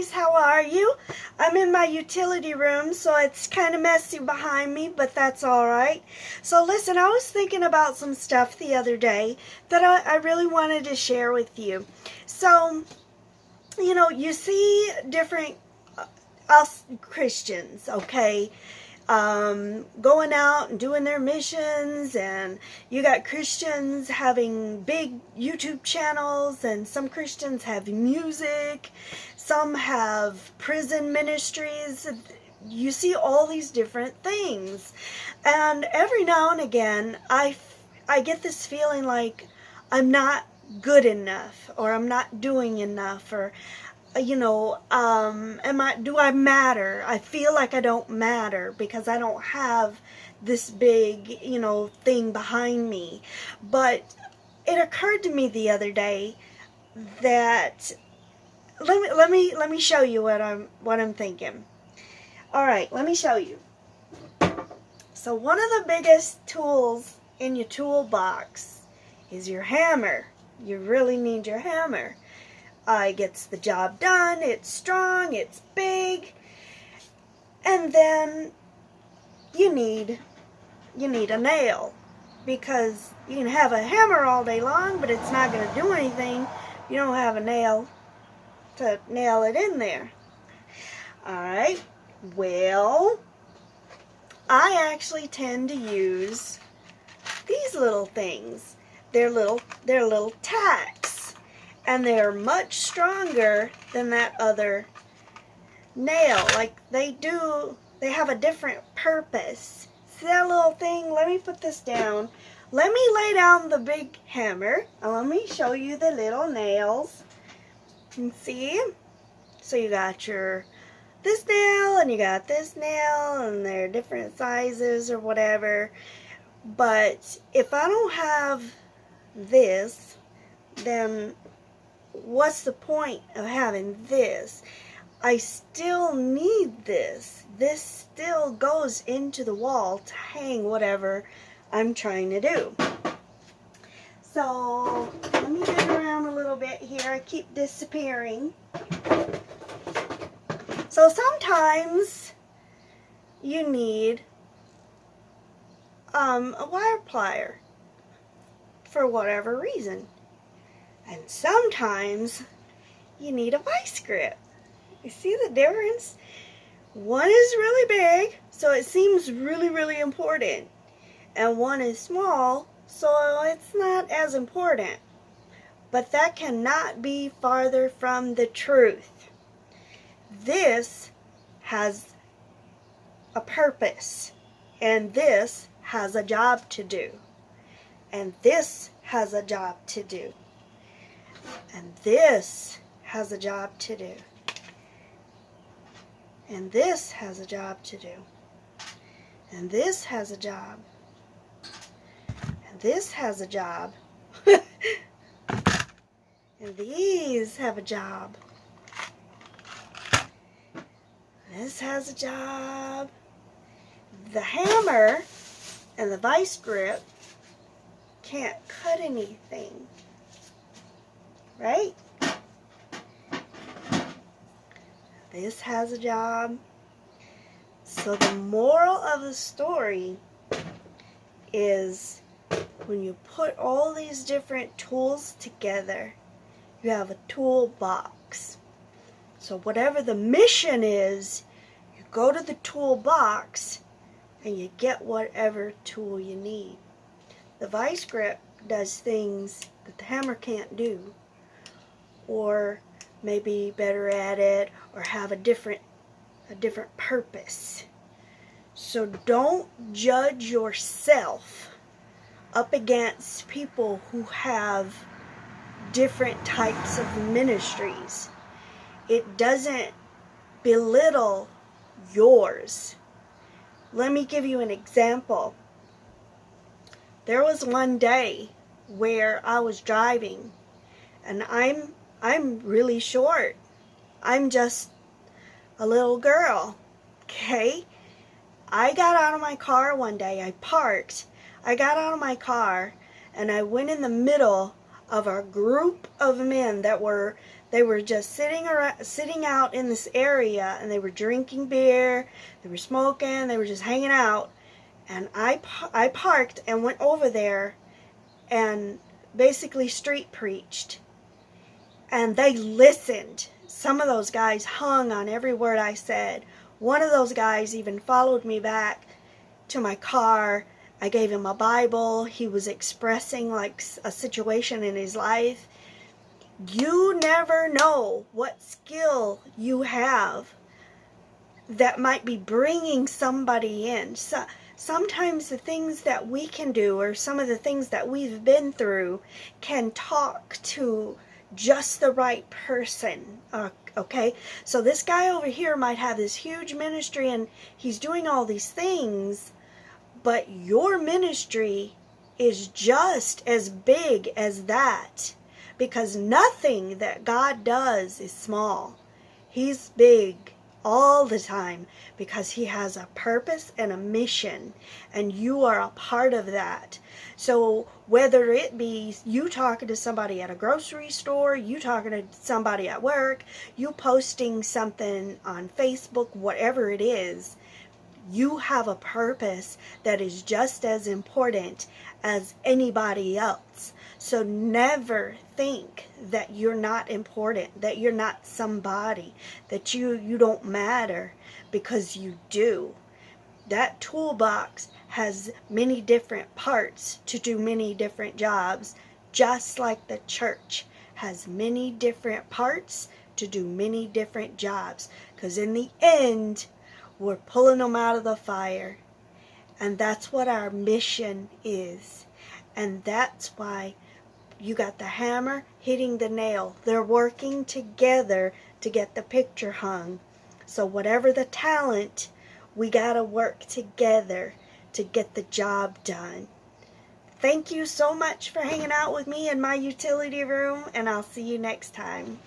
guys, how are you? I'm in my utility room, so it's kind of messy behind me, but that's alright. So listen, I was thinking about some stuff the other day that I really wanted to share with you. So, you see different us Christians, okay? Going out and doing their missions, and you got Christians having big YouTube channels, and some Christians have music, some have prison ministries. You see all these different things, and every now and again I get this feeling like I'm not good enough, or I'm not doing enough, or do I matter? I feel like I don't matter because I don't have this big, thing behind me. But it occurred to me the other day that let me show you what I'm thinking. All right, let me show you. So one of the biggest tools in your toolbox is your hammer. You really need your hammer. It gets the job done, it's strong, it's big, and then you need a nail, because you can have a hammer all day long, but it's not going to do anything if you don't have a nail to nail it in there. Alright, well, I actually tend to use these little things. They're little tacks. And they're much stronger than that other nail. Like they have a different purpose. See that little thing? Let me put this down. Let me lay down the big hammer, and let me show you the little nails. You can see? So you got this nail, and you got this nail, and they're different sizes or whatever. But if I don't have this, then what's the point of having this? I still need this. This still goes into the wall to hang whatever I'm trying to do. So let me get around a little bit here. I keep disappearing. So sometimes you need a wire plier for whatever reason. And sometimes you need a vice grip. You see the difference? One is really big, so it seems really, really important. And one is small, so it's not as important. But that cannot be farther from the truth. This has a purpose. And this has a job to do. And this has a job to do. And this has a job to do. And this has a job to do. And this has a job. And this has a job. And these have a job. This has a job. The hammer and the vice grip can't cut anything. Right? This has a job. So the moral of the story is, when you put all these different tools together, you have a toolbox. So whatever the mission is, you go to the toolbox and you get whatever tool you need. The vice grip does things that the hammer can't do, or maybe better at it, or have a different purpose. So don't judge yourself up against people who have different types of ministries. It doesn't belittle yours. Let me give you an example. There was one day where I was driving, and I'm really short. I'm just a little girl, okay? I got out of my car one day. I parked. I got out of my car, and I went in the middle of a group of men that were They were just sitting out in this area, and they were drinking beer, they were smoking, they were just hanging out. And I parked and went over there and basically street preached. And they listened. Some of those guys hung on every word I said. One of those guys even followed me back to my car. I gave him a Bible. He was expressing like a situation in his life. You never know what skill you have that might be bringing somebody in. So, sometimes the things that we can do, or some of the things that we've been through, can talk to just the right person. Okay, so this guy over here might have this huge ministry and he's doing all these things, but your ministry is just as big as that, because nothing that God does is small. He's big all the time because he has a purpose and a mission, and you are a part of that. So whether it be you talking to somebody at a grocery store, you talking to somebody at work, you posting something on Facebook, whatever it is, you have a purpose that is just as important as anybody else. So never think that you're not important, that you're not somebody, that you don't matter, because you do. That toolbox has many different parts to do many different jobs, just like the church has many different parts to do many different jobs. Because in the end, we're pulling them out of the fire. And that's what our mission is. And that's why you got the hammer hitting the nail. They're working together to get the picture hung. So whatever the talent, we got to work together to get the job done. Thank you so much for hanging out with me in my utility room, and I'll see you next time.